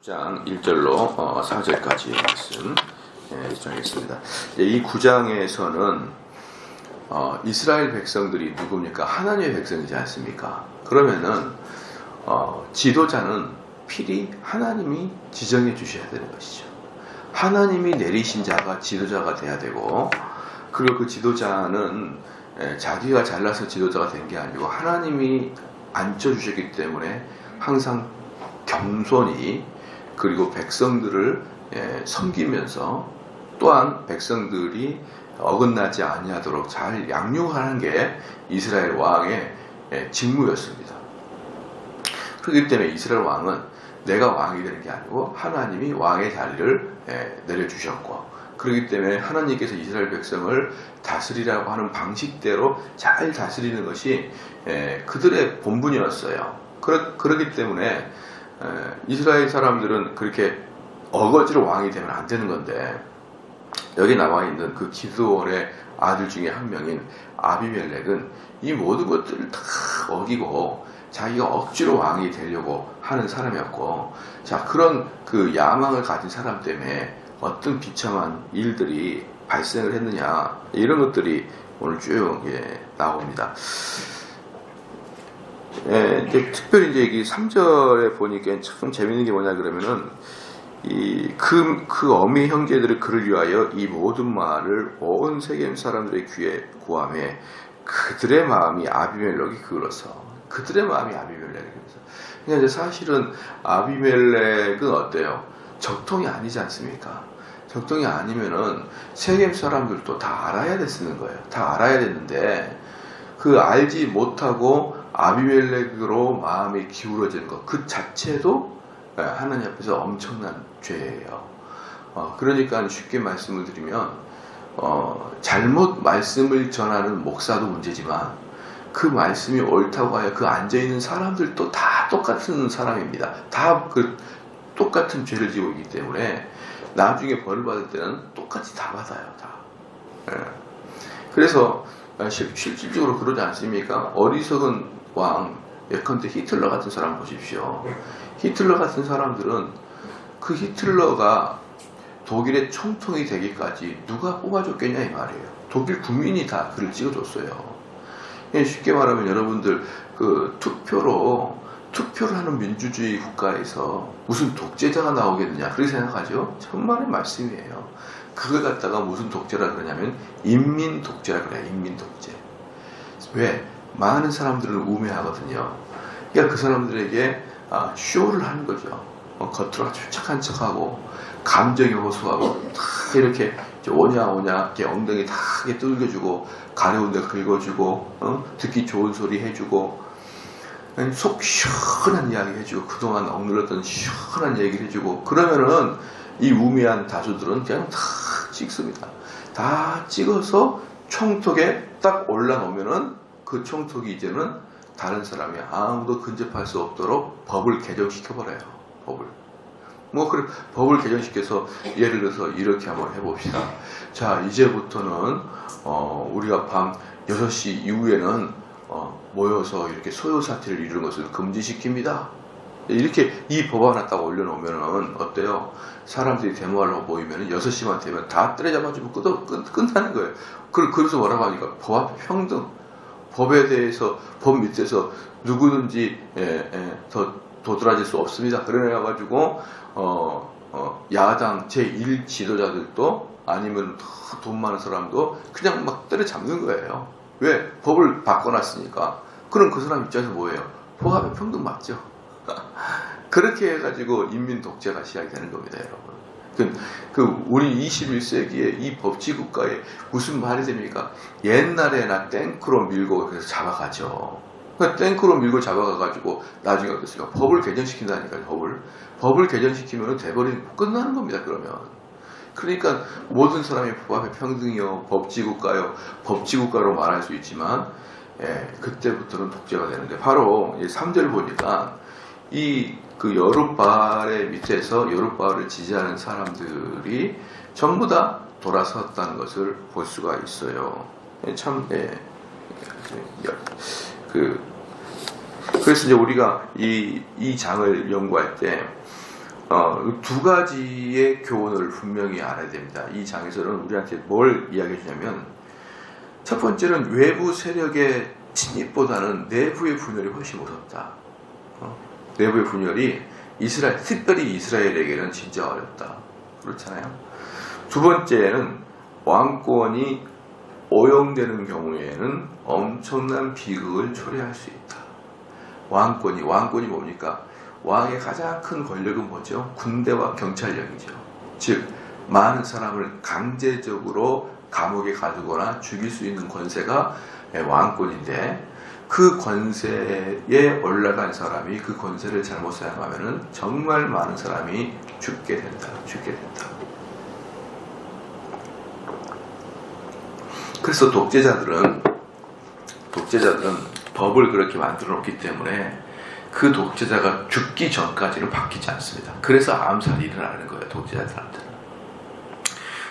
9장 1절로 4절까지 말씀 정하겠습니다. 이 9장에서는 이스라엘 백성들이 누굽니까? 하나님의 백성이지 않습니까? 그러면은 지도자는 필히 하나님이 지정해 주셔야 되는 것이죠. 하나님이 내리신 자가 지도자가 돼야 되고, 그리고 그 지도자는 자기가 잘나서 지도자가 된 게 아니고 하나님이 앉혀주셨기 때문에 항상 겸손히, 그리고 백성들을 섬기면서 또한 백성들이 어긋나지 아니하도록 잘 양육하는 게 이스라엘 왕의 직무였습니다. 그렇기 때문에 이스라엘 왕은 내가 왕이 되는 게 아니고 하나님이 왕의 자리를 내려주셨고, 그렇기 때문에 하나님께서 이스라엘 백성을 다스리라고 하는 방식대로 잘 다스리는 것이 그들의 본분이었어요. 그렇기 때문에 이스라엘 사람들은 그렇게 어거지로 왕이 되면 안 되는 건데, 여기 나와 있는 그 기드온의 아들 중에 한 명인 아비멜렉은 이 모든 것들을 다 어기고 자기가 억지로 왕이 되려고 하는 사람이었고, 자, 그런 그 야망을 가진 사람 때문에 어떤 비참한 일들이 발생을 했느냐, 이런 것들이 오늘 쭉 나옵니다. 특별히 이제 이 3절에 보니까 참 재밌는 게 뭐냐 그러면은, 그 어미 형제들의 그를 위하여 이 모든 말을 온 세겜 사람들의 귀에 구하매 그들의 마음이 아비멜렉이 그을어서. 그들의 마음이 아비멜렉이 그을어서. 그러니까 이제 사실은 아비멜렉은 어때요? 적통이 아니지 않습니까? 적통이 아니면은 세겜 사람들도 다 알아야 됐는 거예요. 다 알아야 됐는데, 그 알지 못하고 아비멜렉으로 마음이 기울어지는 것, 그 자체도 하나님 앞에서 엄청난 죄예요. 그러니까 쉽게 말씀을 드리면, 잘못 말씀을 전하는 목사도 문제지만 그 말씀이 옳다고 하여 그 앉아있는 사람들도 다 똑같은 사람입니다. 다 그 똑같은 죄를 지고 있기 때문에 나중에 벌을 받을 때는 똑같이 다 받아요. 다. 그래서 실질적으로 그러지 않습니까? 어리석은 왕, 예컨대 히틀러 같은 사람 보십시오. 히틀러 같은 사람들은 그 히틀러가 독일의 총통이 되기까지 누가 뽑아줬겠냐 이 말이에요. 독일 국민이 다 그를 찍어줬어요. 쉽게 말하면 여러분들 그 투표를 하는 민주주의 국가에서 무슨 독재자가 나오겠느냐 그렇게 생각하죠? 천만의 말씀이에요. 그걸 갖다가 무슨 독재라 그러냐면 인민 독재라 그래요. 인민 독재. 왜? 많은 사람들을 우매하거든요. 그러니까 그 사람들에게 쇼를 하는 거죠. 겉으로 아주 착한 척하고 감정이 호소하고 다 이렇게 오냐 이렇게 엉덩이 다 이렇게 뚫겨주고 가려운 데 긁어주고 듣기 좋은 소리 해주고 속 시원한 이야기 해주고 그동안 억눌렀던 시원한 얘기를 해주고, 그러면은 이 우매한 다수들은 그냥 다 찍습니다. 다 찍어서 총톡에 딱 올라놓으면은 그 총톡이 이제는 다른 사람이 아무도 근접할 수 없도록 법을 개정시켜버려요. 법을 개정시켜서 예를 들어서 이렇게 한번 해봅시다. 자, 이제부터는 우리가 밤 6시 이후에는 모여서 이렇게 소요사태를 이루는 것을 금지시킵니다. 이렇게 이 법안 하나 딱 올려놓으면은 어때요? 사람들이 데모하려고 모이면은 6시만 되면 다 때려잡아주고 끝나는 거예요. 그래서 뭐라고 하니까 법 앞에 평등, 법에 대해서 법 밑에서 누구든지 더 도드라질 수 없습니다. 그래가지고 야당 제1 지도자들도 아니면 돈 많은 사람도 그냥 막 때려잡는 거예요. 왜? 법을 바꿔놨으니까. 그럼 그 사람 입장에서 뭐예요? 법 앞에 평등 맞죠? 그렇게 해가지고 인민 독재가 시작이 되는 겁니다, 여러분. 우리 21세기에 이 법치국가에 무슨 말이 됩니까? 옛날에나 탱크로 밀고 그래서 잡아가죠. 탱크로 밀고 잡아가가지고 나중에 어떻습니까? 법을 개정시킨다니까요, 법을 개정시키면 돼버리는, 끝나는 겁니다, 그러면. 그러니까 모든 사람이 법 앞에 평등이요, 법치국가요, 법치국가로 말할 수 있지만, 그때부터는 독재가 되는데, 바로 3절 보니까 그 여룻바알의 밑에서 여룻바알을 지지하는 사람들이 전부 다 돌아섰다는 것을 볼 수가 있어요. 참, 그래서 이제 우리가 이 장을 연구할 때 두 가지의 교훈을 분명히 알아야 됩니다. 이 장에서는 우리한테 뭘 이야기해 주냐면, 첫 번째는 외부 세력의 침입보다는 내부의 분열이 훨씬 무섭다. 내부의 분열이 특별히 이스라엘에게는 진짜 어렵다. 그렇잖아요. 두 번째는 왕권이 오용되는 경우에는 엄청난 비극을 초래할 수 있다. 왕권이 뭡니까? 왕의 가장 큰 권력은 뭐죠? 군대와 경찰력이죠. 즉 많은 사람을 강제적으로 감옥에 가두거나 죽일 수 있는 권세가 왕권인데, 그 권세에 올라간 사람이 그 권세를 잘못 사용하면 정말 많은 사람이 죽게 된다. 그래서 독재자들은 법을 그렇게 만들어 놓기 때문에 그 독재자가 죽기 전까지는 바뀌지 않습니다. 그래서 암살이 일어나는 거예요, 독재자들한테는.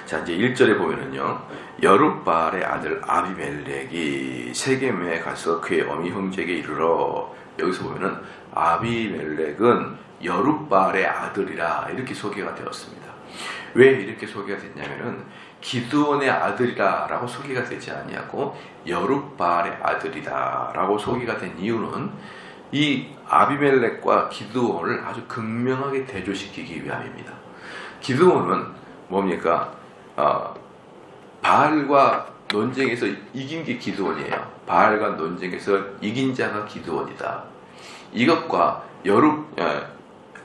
자, 이제 1절에 보면은요, 여룻바알의 아들 아비멜렉이 세겜에 가서 그의 어미 형제에게 이르러, 여기서 보면은 아비멜렉은 여룻바알의 아들이라 이렇게 소개가 되었습니다. 왜 이렇게 소개가 됐냐면은 기드온의 아들이라 라고 소개가 되지 않냐고 여룻바알의 아들이다 라고 소개가 된 이유는 이 아비멜렉과 기드온을 아주 극명하게 대조시키기 위함입니다. 기드온은 뭡니까? 바알과 논쟁에서 이긴 게 기드온이에요. 바알과 논쟁에서 이긴 자가 기드온이다. 이것과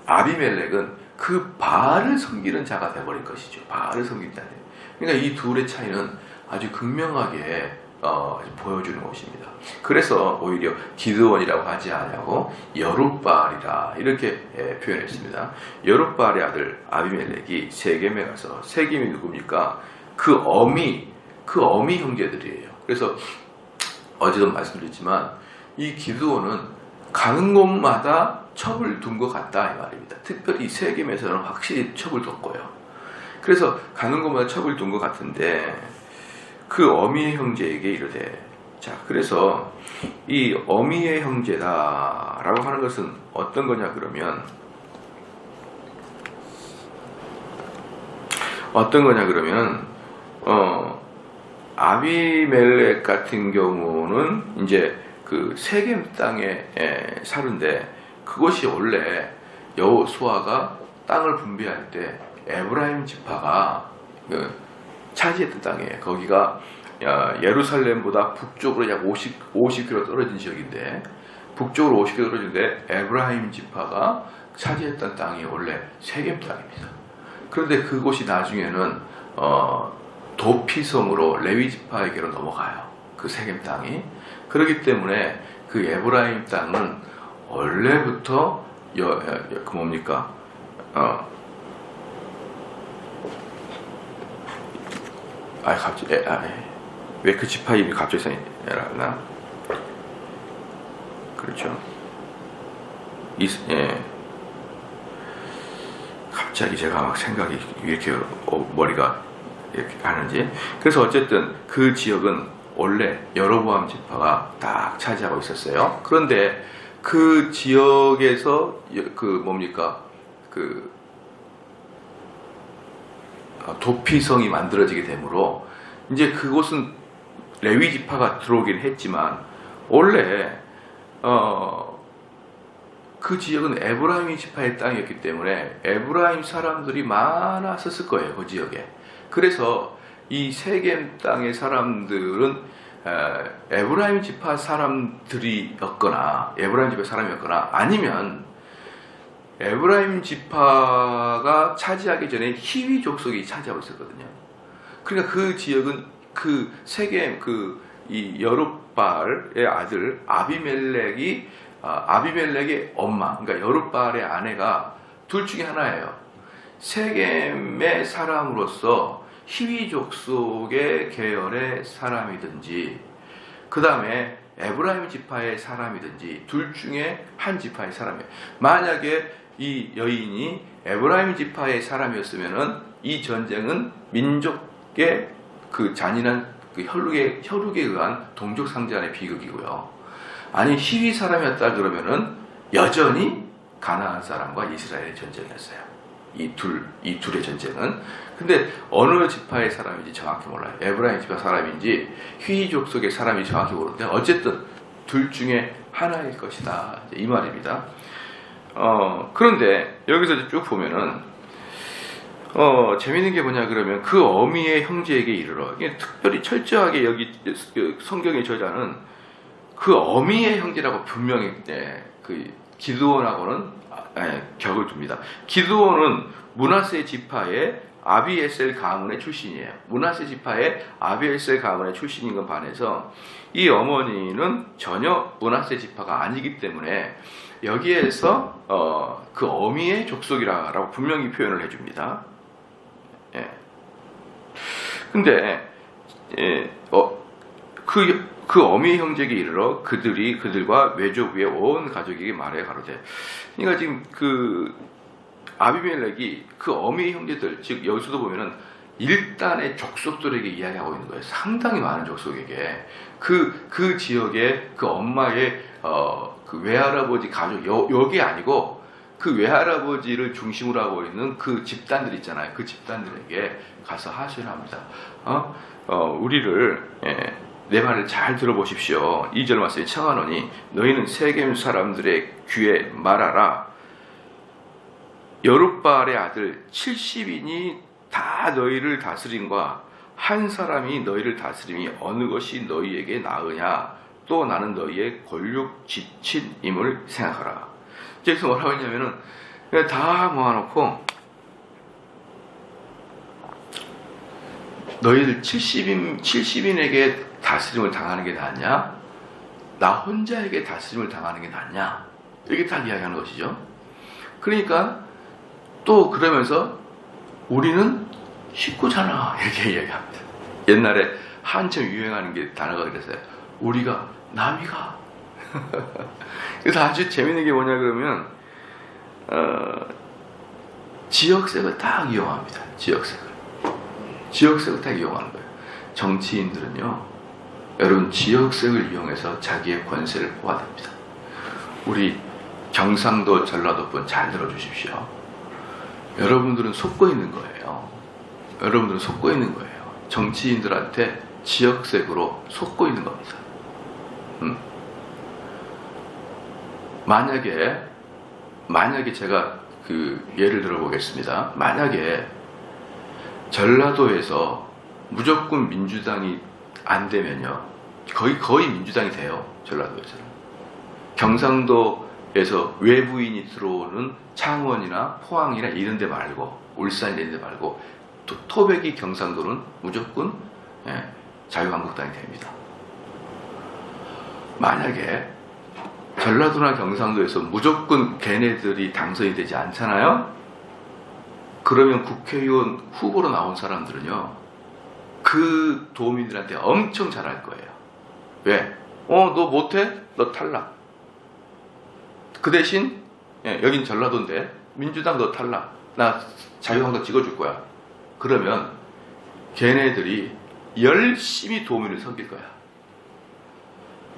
아비멜렉은 그 바알을 섬기는 자가 되어버린 것이죠. 바알을 섬기는 자예요. 그러니까 이 둘의 차이는 아주 극명하게 보여주는 것입니다. 그래서 오히려 기드온이라고 하지 않냐고 여룻바알이라 이렇게 표현했습니다. 여룻바알의 아들 아비멜렉이 세겜에 가서, 세겜이 누굽니까? 그 어미 형제들이에요. 그래서 어제도 말씀드렸지만 이 기드온은 가는 곳마다 첩을 둔 것 같다 이 말입니다. 특별히 세겜에서는 확실히 첩을 뒀고요. 그래서 가는 곳마다 첩을 둔 것 같은데, 그 어미의 형제에게 이르되, 자, 그래서 이 어미의 형제다라고 하는 것은 어떤 거냐 그러면, 아비멜렉 같은 경우는 이제 그 세겜 땅에 사는데, 그것이 원래 여호수아가 땅을 분배할 때 에브라임 지파가 차지했던 땅이에요. 거기가 예루살렘보다 북쪽으로 약 50km 떨어진 지역인데, 북쪽으로 50km 떨어진데 에브라임 지파가 차지했던 땅이 원래 세겜 땅입니다. 그런데 그곳이 나중에는 도피성으로 레위 지파에게로 넘어가요. 그 세겜 땅이. 그렇기 때문에 그 에브라임 땅은 원래부터 왜 그 지파 이름이 갑자기 생각나? 그렇죠. 갑자기 제가 막 생각이 이렇게 머리가 이렇게 가는지. 그래서 어쨌든 그 지역은 원래 여로보암 지파가 딱 차지하고 있었어요. 그런데 그 지역에서 도피성이 만들어지게 되므로 이제 그곳은 레위 지파가 들어오긴 했지만, 원래 그 지역은 에브라임 지파의 땅이었기 때문에 에브라임 사람들이 많았었을 거예요, 그 지역에. 그래서 이 세겜 땅의 사람들은 에브라임 지파 사람들이었거나, 아니면 에브라임 지파가 차지하기 전에 히위 족속이 차지하고 있었거든요. 그러니까 그 지역은 그 세겜, 이 여룻바알의 아들 아비멜렉의 엄마, 그러니까 여룻바알의 아내가 둘 중에 하나예요. 세겜의 사람으로서 히위 족속의 계열의 사람이든지, 그 다음에 에브라임 지파의 사람이든지 둘 중에 한 지파의 사람이에요. 만약에 이 여인이 에브라임 지파의 사람이었으면은 이 전쟁은 민족의 그 잔인한 그 혈육에 의한 동족 상잔의 비극이고요. 아니 히위 사람이었다 그러면은 여전히 가나안 사람과 이스라엘의 전쟁이었어요. 이 둘의 전쟁은. 근데 어느 지파의 사람인지 정확히 몰라요. 에브라임 지파 사람인지 휘 족속의 사람인지 정확히 모르는데 어쨌든 둘 중에 하나일 것이다. 이 말입니다. 그런데 여기서 쭉 보면은 재밌는 게 뭐냐 그러면 그 어미의 형제에게 이르러, 이게 특별히 철저하게 여기 성경의 저자는 그 어미의 형제라고 분명히 그 기드온하고는 격을 둡니다. 기드온은 므낫세 지파의 아비에셀 가문의 출신이에요. 므낫세 지파의 아비에셀 가문의 출신인 것 반해서 이 어머니는 전혀 므낫세 지파가 아니기 때문에 여기에서 그 어미의 족속이라고 분명히 표현을 해줍니다. 근데 그 어미의 형제에게 이르러 그들과 외조부의 온 가족에게 말해 가로되. 그러니까 지금 그 아비멜렉이 그 어미의 형제들, 즉 여기서도 보면은 일단의 족속들에게 이야기하고 있는 거예요. 상당히 많은 족속에게 그 지역의 그 엄마의 그 외할아버지 가족, 여기 아니고 그 외할아버지를 중심으로 하고 있는 그 집단들 있잖아요. 그 집단들에게 가서 하소연 합니다. 우리를 내 말을 잘 들어보십시오. 2절 말씀에 청하노니 너희는 세겜 사람들의 귀에 말하라. 여룻바알의 아들 70인이 다 너희를 다스림과 한 사람이 너희를 다스림이 어느 것이 너희에게 나으냐. 또 나는 너희의 권력 지친임을 생각하라. 여기서 뭐라고 했냐면은 다 모아놓고 너희들 70인에게 다스림을 당하는 게 낫냐? 나 혼자에게 다스림을 당하는 게 낫냐? 이렇게 딱 이야기하는 것이죠. 그러니까 또 그러면서 우리는 식구잖아 이렇게 이야기합니다. 옛날에 한참 유행하는 게 단어가 그랬어요. 우리가 남이가. 그래서 아주 재밌는 게 뭐냐 그러면 지역색을 딱 이용합니다. 지역색을 딱 이용하는 거예요. 정치인들은요, 여러분 지역색을 이용해서 자기의 권세를 뽑아냅니다. 우리 경상도 전라도분 잘 들어주십시오. 여러분들은 속고 있는 거예요. 여러분들은 속고 있는 거예요. 정치인들한테 지역색으로 속고 있는 겁니다. 만약에 제가 그 예를 들어 보겠습니다. 만약에 전라도에서 무조건 민주당이 안 되면요, 거의 민주당이 돼요. 전라도에서는. 경상도에서 외부인이 들어오는 창원이나 포항이나 이런 데 말고, 울산 이런 데 말고 토백이 경상도는 무조건 자유한국당이 됩니다. 만약에 전라도나 경상도에서 무조건 걔네들이 당선이 되지 않잖아요? 그러면 국회의원 후보로 나온 사람들은요, 그 도민들한테 엄청 잘할 거예요. 왜? 너 못해? 너 탈락. 그 대신, 여긴 전라도인데, 민주당 너 탈락. 나 자유한국당 찍어줄 거야. 그러면 걔네들이 열심히 도민을 섬길 거야.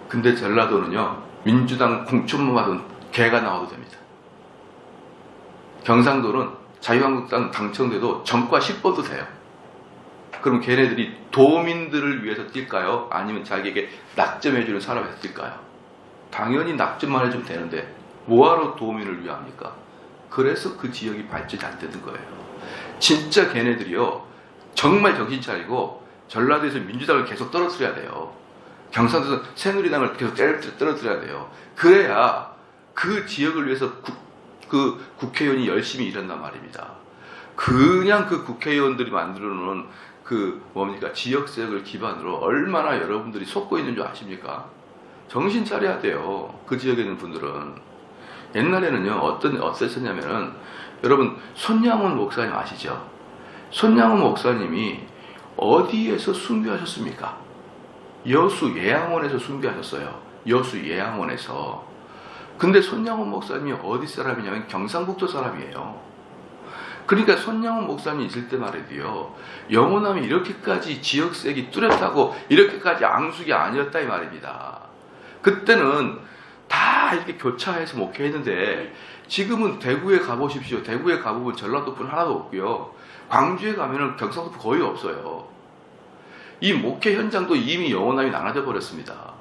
근데 전라도는요, 민주당 공천만 받은 개가 나와도 됩니다. 경상도는 자유한국당 당첨돼도 전과 10번도 돼요. 그럼 걔네들이 도민들을 위해서 뛸까요? 아니면 자기에게 낙점해주는 사람에서 뛸까요? 당연히 낙점만 해주면 되는데 뭐하러 도민을 위합니까? 그래서 그 지역이 발전이 안 되는 거예요. 진짜 걔네들이요, 정말 정신 차리고 전라도에서 민주당을 계속 떨어뜨려야 돼요. 경상도에서 새누리당을 계속 떨어뜨려야 돼요. 그래야 그 지역을 위해서 그 국회의원이 열심히 일한단 말입니다. 그냥 그 국회의원들이 만들어놓은 지역색을 기반으로 얼마나 여러분들이 속고 있는 줄 아십니까? 정신 차려야 돼요. 그 지역에 있는 분들은. 옛날에는요, 어땠었냐면은, 여러분, 손양원 목사님 아시죠? 손양원 목사님이 어디에서 순교하셨습니까? 여수 예양원에서 순교하셨어요. 여수 예양원에서. 근데 손양원 목사님이 어디 사람이냐면 경상북도 사람이에요. 그러니까 손양원 목사님이 있을 때 말이에요, 영호남이 이렇게까지 지역색이 뚜렷하고 이렇게까지 앙숙이 아니었다 이 말입니다. 그때는 다 이렇게 교차해서 목회했는데 지금은 대구에 가보십시오. 대구에 가보면 전라도분 하나도 없고요. 광주에 가면은 경상도분 거의 없어요. 이 목회 현장도 이미 영혼함이 나눠져 버렸습니다.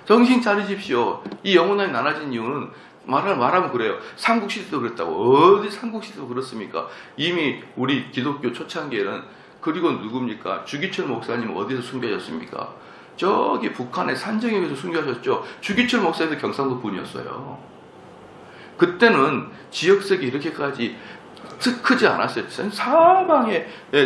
정신 차리십시오. 이 영혼함이 나눠진 이유는 말하면 그래요. 삼국시대도 그랬다고. 어디 삼국시대도 그렇습니까? 이미 우리 기독교 초창기에는, 그리고 누굽니까? 주기철 목사님 어디서 숨겨졌습니까? 저기 북한의 산정역에서 숨겨졌죠. 주기철 목사님도 경상도 분이었어요. 그때는 지역색이 이렇게까지 크지 않았어요.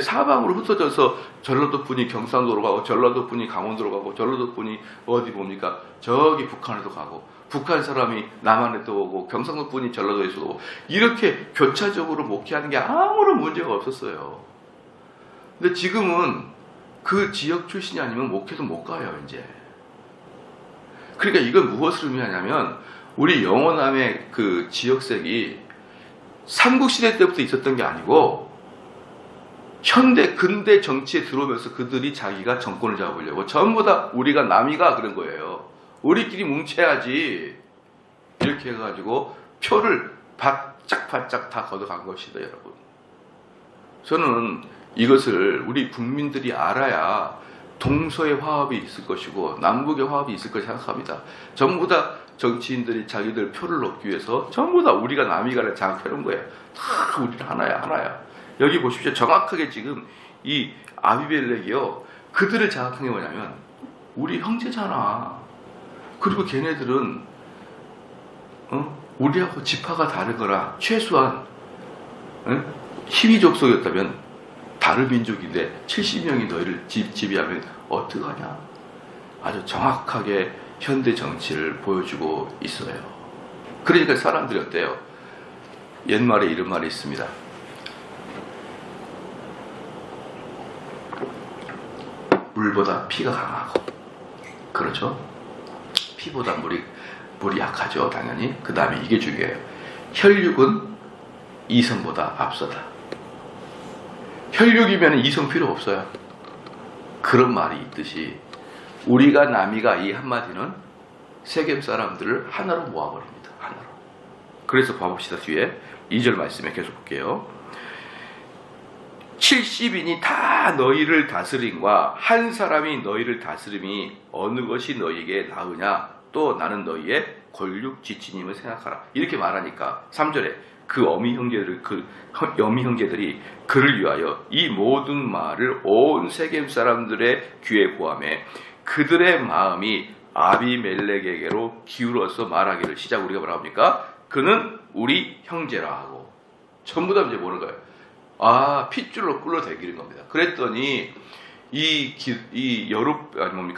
사방으로 흩어져서 전라도 분이 경상도로 가고, 전라도 분이 강원도로 가고, 전라도 분이 어디 봅니까? 저기 북한에도 가고, 북한 사람이 남한에도 오고, 경상도 분이 전라도에서 오고, 이렇게 교차적으로 목회하는 게 아무런 문제가 없었어요. 근데 지금은 그 지역 출신이 아니면 목회도 못 가요, 이제. 그러니까 이건 무엇을 의미하냐면, 우리 영원함의 그 지역색이 삼국시대 때부터 있었던 게 아니고, 현대, 근대 정치에 들어오면서 그들이 자기가 정권을 잡으려고 전부 다 우리가 남이가 그런 거예요. 우리끼리 뭉쳐야지. 이렇게 해가지고 표를 바짝바짝 다 걷어간 것이다, 여러분. 저는 이것을 우리 국민들이 알아야 동서의 화합이 있을 것이고 남북의 화합이 있을 것이 생각합니다. 전부 다 정치인들이 자기들 표를 얻기 위해서 전부 다 우리가 남이가를 장악해놓은 거예요. 다 우리는 하나야. 여기 보십시오. 정확하게 지금 이 아비멜렉이요, 그들을 장악한 게 뭐냐면 우리 형제잖아. 그리고 걔네들은 우리하고 지파가 다르거나 최소한 희귀 족속이었다면 다른 민족인데 70명이 너희를 지배하면 어떡하냐. 아주 정확하게 현대 정치를 보여주고 있어요. 그러니까 사람들이 어때요? 옛말에 이런 말이 있습니다. 물보다 피가 강하고, 그렇죠? 피보다 물이 약하죠, 당연히. 그 다음에 이게 중요해요. 혈육은 이성보다 앞서다. 혈육이면 이성 필요 없어요. 그런 말이 있듯이 우리가 남이가, 이 한마디는 세겜 사람들을 하나로 모아버립니다. 하나로. 그래서 봐봅시다. 뒤에 2절 말씀에 계속 볼게요. 70인이 다 너희를 다스림과 한 사람이 너희를 다스림이 어느 것이 너희에게 나으냐. 또 나는 너희의 권력 지친임을 생각하라. 이렇게 말하니까 3절에 그 어미 형제들이 그를 위하여 이 모든 말을 온 세겜 사람들의 귀에 고하매 그들의 마음이 아비멜렉에게로 기울어서 말하기를 시작. 우리가 뭐라 합니까? 그는 우리 형제라 하고. 전부 다 이제 뭐는 거예요? 핏줄로 끌어대기는 겁니다. 그랬더니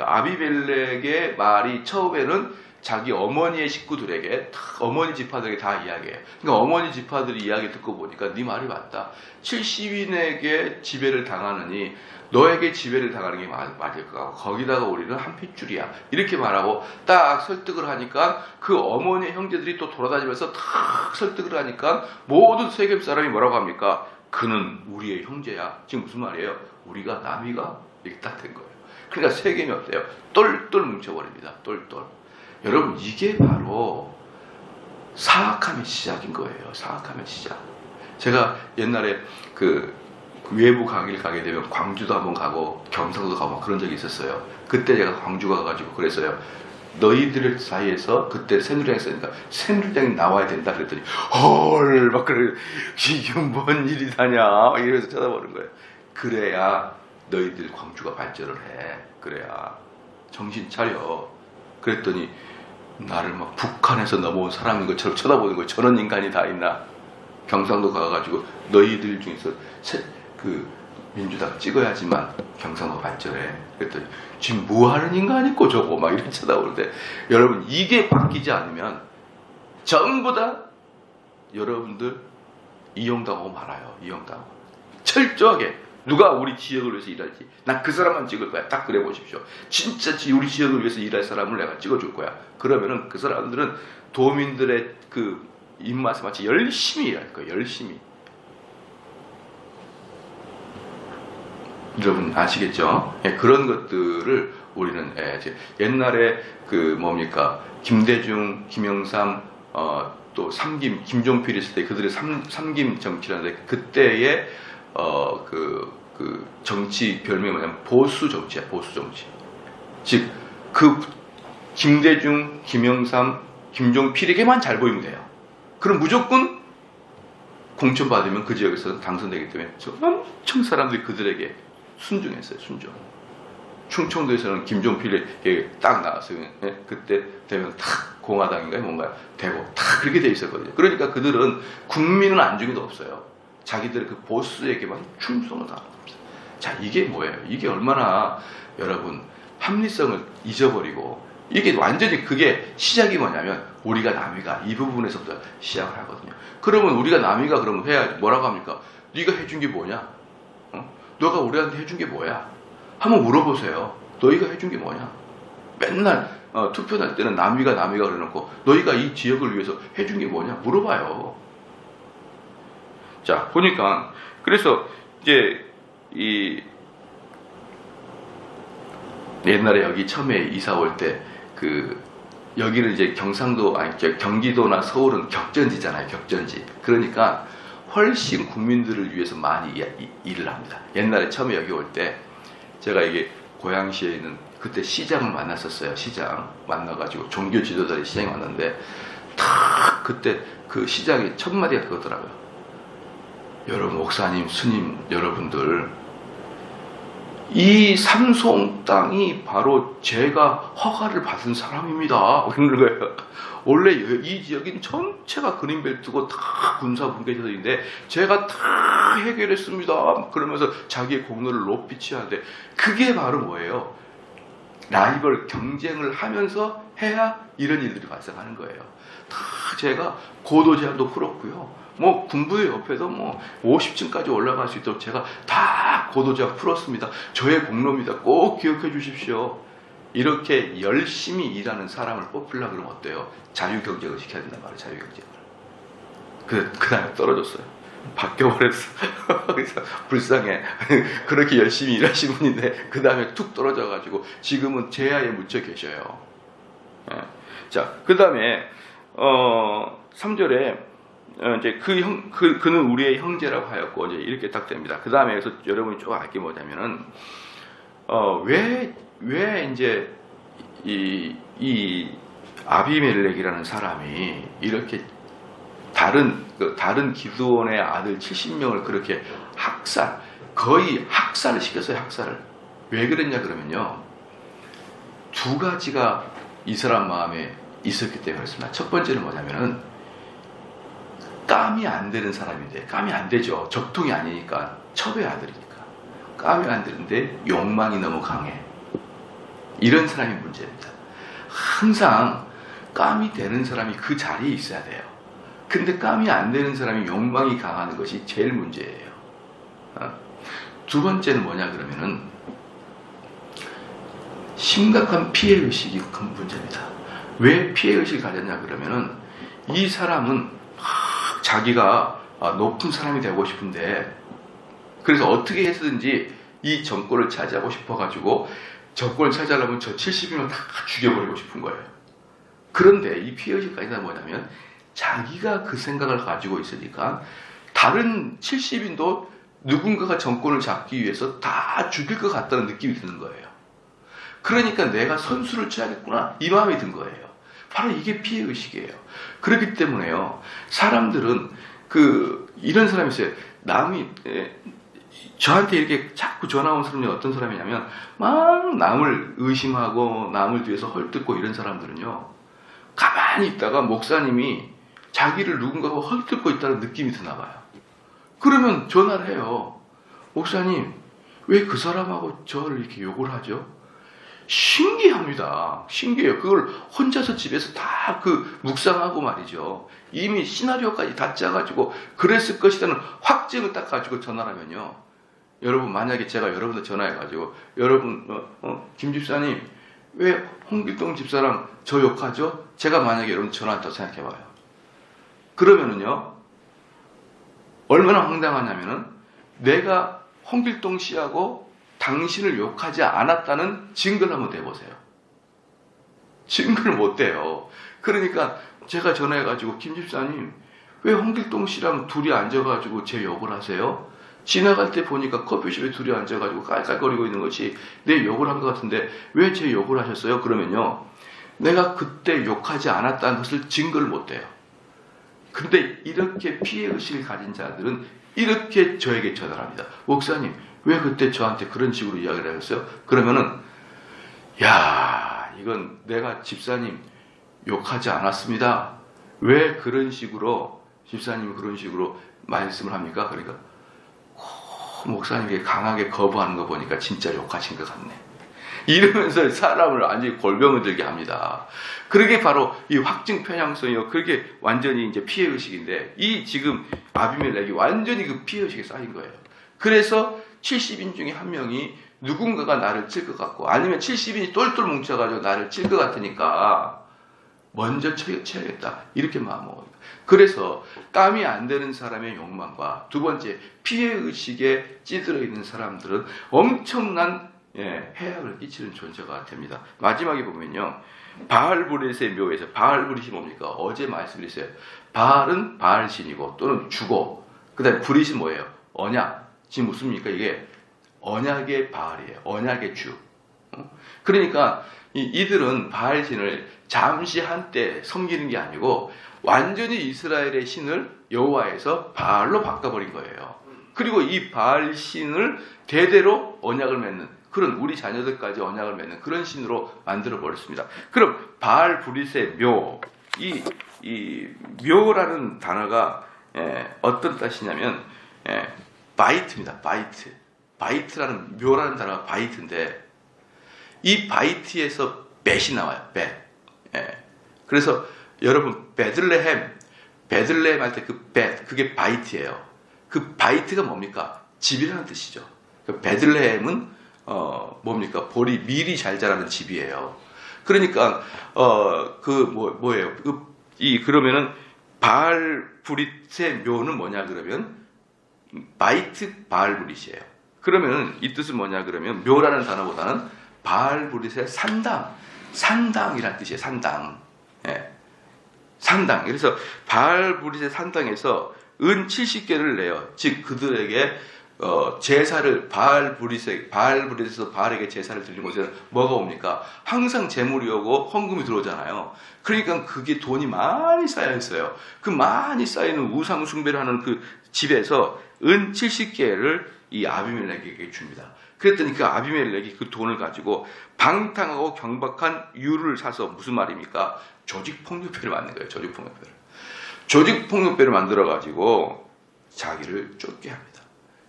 아비멜렉의 말이 처음에는 자기 어머니의 식구들에게, 어머니 지파들에게 다 이야기해요. 그러니까 어머니 지파들이 이야기 듣고 보니까 네 말이 맞다. 70인에게 지배를 당하느니 너에게 지배를 당하는 게 맞을 것 같고, 거기다가 우리는 한 핏줄이야. 이렇게 말하고 딱 설득을 하니까 그 어머니 형제들이 또 돌아다니면서 딱 설득을 하니까 모든 세겜 사람이 뭐라고 합니까? 그는 우리의 형제야. 지금 무슨 말이에요? 우리가 남이가? 이렇게 딱 된 거예요. 그러니까 세겜이 어때요? 똘똘 뭉쳐버립니다. 똘똘. 여러분, 이게 바로 사악함의 시작인 거예요. 사악함의 시작. 제가 옛날에 그 외부 강의를 가게 되면 광주도 한번 가고 경상도도 가고 그런 적이 있었어요. 그때 제가 광주 가가지고 그랬어요. 너희들 사이에서, 그때 새누리당이 있으니까 새누리당이 나와야 된다 그랬더니 헐 막 그래, 이게 뭔 일이다냐 이러면서 쳐다보는 거예요. 그래야 너희들 광주가 발전을 해. 그래야 정신 차려. 그랬더니 나를 막 북한에서 넘어온 사람인 것처럼 쳐다보는 거예요. 저런 인간이 다 있나. 경상도 가가지고 너희들 중에서 그 민주당 찍어야지만 경상도 발전해. 그랬더니 지금 뭐하는 인간 있고 저거 막 이렇게 쳐다보는데, 여러분 이게 바뀌지 않으면 전부 다 여러분들 이용당하고 말아요. 이용당하고. 철저하게 누가 우리 지역을 위해서 일할지 난 그 사람만 찍을 거야. 딱 그래 보십시오. 진짜 우리 지역을 위해서 일할 사람을 내가 찍어줄 거야. 그러면은 그 사람들은 도민들의 그 입맛에 맞춰 열심히 일할 거예요. 열심히. 여러분 아시겠죠? 그런 것들을 우리는 옛날에 그 뭡니까, 김대중, 김영삼, 또 삼김 김종필 있을 때 그들의 삼김 정치라는데 그때의 그 정치 별명이 뭐냐면 보수 정치야. 보수 정치. 즉 그 김대중, 김영삼, 김종필에게만 잘 보이면 돼요. 그럼 무조건 공천 받으면 그 지역에서 당선되기 때문에 엄청 사람들이 그들에게 순종했어요. 순종. 충청도에서는 김종필에게 딱 나왔어요. 그때 되면 탁 공화당인가 뭔가 되고 탁 그렇게 돼 있었거든요. 그러니까 그들은 국민은 안중에도 없어요. 자기들의 그 보수에게만 충성을 다하는 겁니다. 자, 이게 뭐예요? 이게 얼마나 여러분 합리성을 잊어버리고 이게 완전히 그게 시작이 뭐냐면 우리가 남이가 이 부분에서부터 시작을 하거든요. 그러면 우리가 남이가 그러면 해야 뭐라고 합니까? 네가 해준 게 뭐냐? 너가 우리한테 해준 게 뭐야? 한번 물어보세요. 너희가 해준 게 뭐냐? 맨날 투표 날 때는 남이가 그래놓고 너희가 이 지역을 위해서 해준 게 뭐냐? 물어봐요. 자, 보니까 그래서 이제 이 옛날에 여기 처음에 이사 올 때 그 여기는 이제 경상도 아니 경기도나 서울은 격전지잖아요. 격전지. 그러니까 훨씬 국민들을 위해서 많이 일을 합니다. 옛날에 처음에 여기 올 때 제가 이게 고양시에 있는 그때 시장을 만났었어요. 시장 만나가지고 종교 지도자들이 시장에 왔는데 탁 그때 그 시장의 첫 마디가 그거더라고요. 여러분 목사님, 스님 여러분들 이 삼송 땅이 바로 제가 허가를 받은 사람입니다. 그러는 거예요. 원래 이 지역인 전체가 그린벨트고 다 군사 분계지역인데 제가 다 해결했습니다. 그러면서 자기의 공로를 높이 취하는데 그게 바로 뭐예요? 라이벌 경쟁을 하면서 해야 이런 일들이 발생하는 거예요. 다 제가 고도 제한도 풀었고요. 뭐 군부의 옆에도 뭐 50층까지 올라갈 수 있도록 제가 다 고도 제한 풀었습니다. 저의 공로입니다. 꼭 기억해 주십시오. 이렇게 열심히 일하는 사람을 뽑으려고 그러면 어때요? 자유경쟁을 시켜야 된단 말이에요. 자유경쟁을. 그 다음에 떨어졌어요. 바뀌어버렸어. 그래서 불쌍해. 그렇게 열심히 일하신 분인데 그 다음에 툭 떨어져가지고 지금은 제야에 묻혀 계셔요. 예. 자, 그 다음에 3절에 이제 그는 우리의 형제라고 하였고 이제 이렇게 딱 됩니다. 그 다음에 그래서 여러분이 좀 알게 뭐냐면은 왜 이제 이 아비멜렉이라는 사람이 이렇게 다른 기드온의 아들 70명을 그렇게 거의 학살을 시켰어요. 학살을. 왜 그랬냐 그러면요. 두 가지가 이 사람 마음에 있었기 때문에 그렇습니다. 첫 번째는 뭐냐면은 깜이 안 되는 사람인데, 깜이 안 되죠. 적통이 아니니까, 첩의 아들이니까. 깜이 안 되는데 욕망이 너무 강해. 이런 사람이 문제입니다. 항상 깜이 되는 사람이 그 자리에 있어야 돼요. 근데 깜이 안 되는 사람이 욕망이 강하는 것이 제일 문제예요. 두 번째는 뭐냐 그러면은 심각한 피해의식이 큰 문제입니다. 왜 피해의식을 가졌냐 그러면은 이 사람은 자기가 높은 사람이 되고 싶은데 그래서 어떻게 해서든지 이 정권을 차지하고 싶어가지고 정권을 차지하려면 저 70인을 다 죽여버리고 싶은 거예요. 그런데 이 피해의식까지는 뭐냐면 자기가 그 생각을 가지고 있으니까 다른 70인도 누군가가 정권을 잡기 위해서 다 죽일 것 같다는 느낌이 드는 거예요. 그러니까 내가 선수를 취하겠구나 이 마음이 든 거예요. 바로 이게 피해의식이에요. 그렇기 때문에요. 사람들은 이런 사람이 있어요. 남이 저한테 이렇게 자꾸 전화 온 사람이 어떤 사람이냐면 막 남을 의심하고 남을 뒤에서 헐뜯고 이런 사람들은요. 가만히 있다가 목사님이 자기를 누군가가 헐뜯고 있다는 느낌이 드나 봐요. 그러면 전화를 해요. 목사님 왜 그 사람하고 저를 이렇게 욕을 하죠? 신기합니다. 신기해요. 그걸 혼자서 집에서 다 묵상하고 말이죠. 이미 시나리오까지 다 짜가지고 그랬을 것이라는 확증을 딱 가지고 전화를 하면요. 여러분 만약에 제가 여러분들 전화해가지고 여러분 김 집사님 왜 홍길동 집사랑 저 욕하죠? 제가 만약에 여러분 전화한다고 생각해봐요. 그러면은요. 얼마나 황당하냐면은 내가 홍길동 씨하고 당신을 욕하지 않았다는 증거를 한번 대보세요. 증거를 못 대요. 그러니까 제가 전화해가지고 김 집사님 왜 홍길동 씨랑 둘이 앉아가지고 제 욕을 하세요? 지나갈 때 보니까 커피숍에 둘이 앉아가지고 깔깔거리고 있는 것이 내 욕을 한 것 같은데 왜 제 욕을 하셨어요? 그러면요, 내가 그때 욕하지 않았다는 것을 증거를 못 대요. 근데 이렇게 피해의식을 가진 자들은 이렇게 저에게 전화합니다. 목사님 왜 그때 저한테 그런 식으로 이야기를 하셨어요? 그러면은 야, 이건 내가 집사님 욕하지 않았습니다. 왜 그런 식으로 집사님이 그런 식으로 말씀을 합니까? 그러니까 목사님이 강하게 거부하는 거 보니까 진짜 욕하신 것 같네. 이러면서 사람을 완전히 골병을 들게 합니다. 그게 바로 이 확증 편향성이요. 그게 완전히 이제 피해의식인데, 이 지금 아비멜렉이 완전히 그 피해의식에 쌓인 거예요. 그래서 70인 중에 한 명이 누군가가 나를 칠 것 같고, 아니면 70인이 똘똘 뭉쳐가지고 나를 칠 것 같으니까 먼저 쳐야겠다, 이렇게 마음먹어요. 그래서 땀이 안 되는 사람의 욕망과 두 번째 피해의식에 찌들어 있는 사람들은 엄청난 해악을 끼치는 존재가 됩니다. 마지막에 보면요, 바알브릿의 묘에서, 바알브릿이 뭡니까? 어제 말씀드렸어요. 바알은 바알신이고 또는 주고, 그 다음에 브릿이 뭐예요? 언약. 지금 무슨입니까? 이게 언약의 바알이에요. 언약의 주. 그러니까 이들은 바알신을 잠시 한때 섬기는 게 아니고 완전히 이스라엘의 신을 여호와에서 바알로 바꿔버린 거예요. 그리고 이 바알신을 대대로 언약을 맺는, 그런 우리 자녀들까지 언약을 맺는 그런 신으로 만들어 버렸습니다. 그럼 바알 브릿의 묘, 이 묘라는 단어가 어떤 뜻이냐면 바이트입니다. 바이트라는, 묘라는 단어가 바이트인데, 이 바이트에서 벳이 나와요. 벳. 그래서 여러분 베들레헴 할 때 그 벳, 그게 바이트예요. 그 바이트가 뭡니까? 집이라는 뜻이죠. 그 베들레헴은 뭡니까? 보리, 밀이 잘 자라는 집이에요. 그러니까 뭐예요? 그러면은 바알 브릿의 묘는 뭐냐 그러면 바이트 바알 브릿이에요. 그러면은 이 뜻은 뭐냐 그러면 묘라는 단어보다는 바알 브릿의 산당이라는 뜻이에요. 산당. 산당. 그래서 바알 브릿의 산당에서 은 70개를 내요. 즉 그들에게 제사를, 바알 브릿에서 바알에게 제사를 드리는 곳에는 뭐가 옵니까? 항상 재물이 오고 헌금이 들어오잖아요. 그러니까 그게 돈이 많이 쌓여 있어요. 그 많이 쌓이는 우상 숭배를 하는 그 집에서 은 70개를 이 아비멜렉에게 줍니다. 그랬더니 그 아비멜렉이 그 돈을 가지고 방탕하고 경박한 유를 사서, 무슨 말입니까? 조직폭력배를 만든 거예요. 조직폭력배를 만들어 가지고 자기를 쫓게 합니다.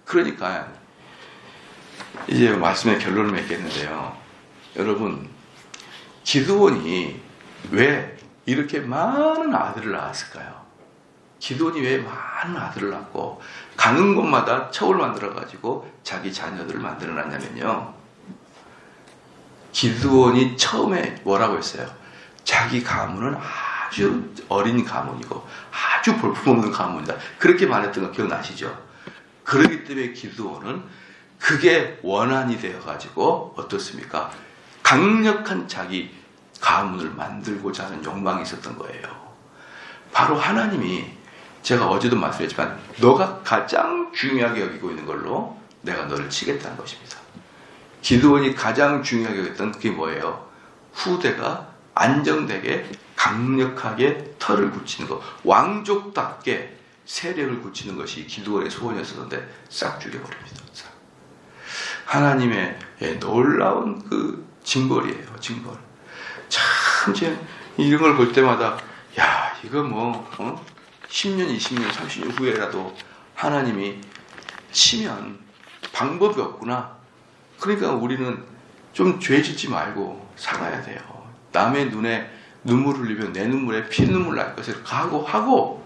그러니까 이제 말씀의 결론을 맺겠는데요. 여러분, 기드온이 왜 이렇게 많은 아들을 낳았을까요? 기드온이 왜 많은 아들을 낳고 가는 곳마다 첩을 만들어 가지고 자기 자녀들을 만들어 놨냐면요, 기드온이 처음에 뭐라고 했어요? 자기 가문은 아주 어린 가문이고 아주 볼품없는 가문이다, 그렇게 말했던 거 기억나시죠? 그렇기 때문에 기드온은 그게 원한이 되어가지고 어떻습니까? 강력한 자기 가문을 만들고자 하는 욕망이 있었던 거예요. 바로 하나님이, 제가 어제도 말씀드렸지만, 너가 가장 중요하게 여기고 있는 걸로 내가 너를 치겠다는 것입니다. 기드온이 가장 중요하게 여겼던 그게 뭐예요? 후대가 안정되게 강력하게 털을 굳히는 것, 왕족답게 세력을 굳히는 것이 기드온의 소원이었었는데 싹 죽여버립니다. 하나님의 놀라운 그 징벌이에요. 징벌. 참 이제 이런 걸 볼 때마다, 야, 이거 뭐 10년, 20년, 30년 후에라도 하나님이 치면 방법이 없구나. 그러니까 우리는 좀 죄짓지 말고 살아야 돼요. 남의 눈에 눈물 흘리면 내 눈물에 피눈물 날 것을 각오하고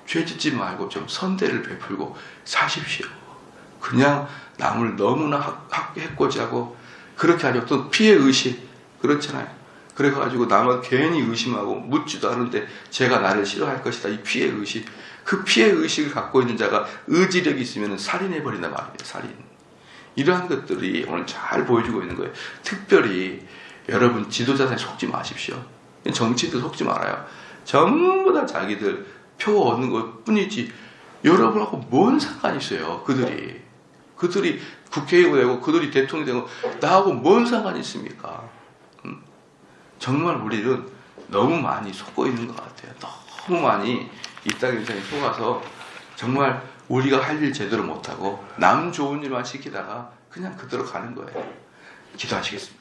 죄짓지 말고 좀 선대를 베풀고 사십시오. 그냥 남을 너무나 해코지하고 그렇게 하죠. 또 피해의식, 그렇잖아요. 그래가지고 남을 괜히 의심하고 묻지도 않은데 제가 나를 싫어할 것이다, 이 피해의식. 그 피해의식을 갖고 있는 자가 의지력이 있으면 살인해버린단 말이에요. 살인. 이러한 것들이 오늘 잘 보여주고 있는 거예요. 특별히 여러분, 지도자에 속지 마십시오. 정치인도 속지 말아요. 전부 다 자기들 표 얻는 것 뿐이지 여러분하고 뭔 상관이 있어요. 그들이 국회의원 되고 그들이 대통령 되고 나하고 뭔 상관이 있습니까? 정말 우리는 너무 많이 속고 있는 것 같아요. 너무 많이 이 땅 인생에 속아서 정말 우리가 할 일 제대로 못하고 남 좋은 일만 시키다가 그냥 그대로 가는 거예요. 기도하시겠습니다.